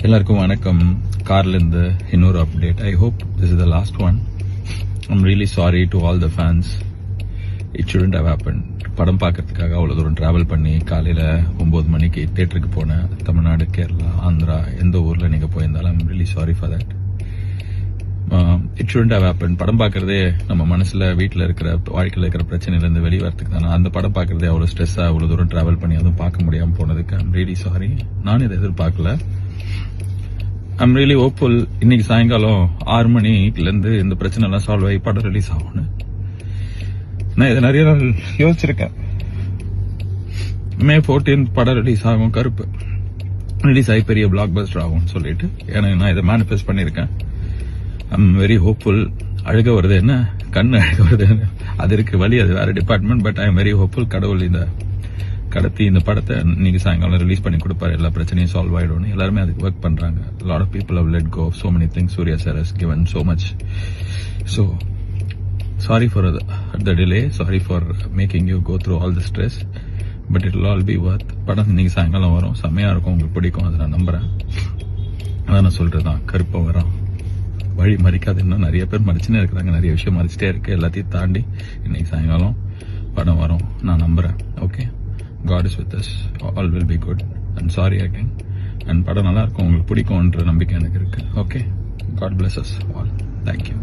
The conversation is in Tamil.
எல்லாருக்கும் வணக்கம். கார்ல இருந்து இன்னொரு update. I hope this is the last one. I'm really sorry to all the fans. It shouldn't have happen. படம் பார்க்கறதுக்காக அவ்வளோ தூரம் டிராவல் பண்ணி காலையில் 9 மணிக்கு தியேட்டருக்கு போனேன். தமிழ்நாடு, கேரளா, ஆந்திரா, எந்த ஊரில் நீங்கள் போயிருந்தாலும் I'm really sorry for that. It shouldn't have happen. படம் பார்க்கறதே நம்ம மனசில் வீட்டில் இருக்கிற வாழ்க்கையில் இருக்கிற பிரச்சனையிலேருந்து வெளியே வரதுக்கு தானே. அந்த படம் பார்க்கறதே அவ்வளோ ஸ்ட்ரெஸ்ஸாக அவ்வளோ தூரம் டிராவல் பண்ணி அதுவும் பார்க்க முடியாமல் போனதுக்கு ஐம் ரியலி சாரி. நானும் இதை எதிர்பார்க்கல. I'm really hopeful. இன்னைக்கு சாயங்காலம் 6 மணிலேருந்து இந்த பிரச்சனை எல்லாம் சால்வ் ஆகி படம் ரிலீஸ் ஆகும்னு நான் இதை நிறைய நாள் யோசிச்சிருக்கேன். May 14 படம் ரிலீஸ் ஆகும். கருப்பு ரிலீஸ் ஆகி பெரிய பிளாக் பஸ்டர் ஆகும்னு சொல்லிட்டு எனக்கு நான் இதை மேனிஃபெஸ்ட் பண்ணியிருக்கேன். I'm very hopeful. அழுக வருது என்ன, கண்ணு அழுக வருது என்ன, அது இருக்கு வழி, அது வேற department. But I am very hopeful. கடவுள் இந்த கடத்தி இந்த படத்தை இன்னைக்கு சாயங்காலம் ரிலீஸ் பண்ணி கொடுப்பாரு. எல்லா பிரச்சனையும் சால்வ் ஆயிடும். எல்லாருமே அதுக்கு ஒர்க் பண்றாங்க. Lot of people have let go so many things. Surya sir has given so much. So sorry for the delay. Sorry for making you go through all the stress. But it will all be worth. படம் இன்னைக்கு சாயங்காலம் வரும். செம்மையா இருக்கும். உங்களுக்கு பிடிக்கும். அதை நான் நம்புறேன். அதான் நான் சொல்றதுதான். கருப்பை வரும். வழி மறிக்காது. இன்னும் நிறைய பேர் மறிச்சுனே இருக்கிறாங்க. நிறைய விஷயம் மறிச்சிட்டே இருக்கு. எல்லாத்தையும் தாண்டி இன்னைக்கு சாயங்காலம் படம் வரும். நான் நம்புறேன். Okay, God is with us. All will be good. And sorry again. And படம் நல்லா இருக்கும். உங்களுக்கு பிடிக்கும்ன்ற நம்பிக்கை எனக்கு இருக்கு. Okay, God bless us all. Thank you.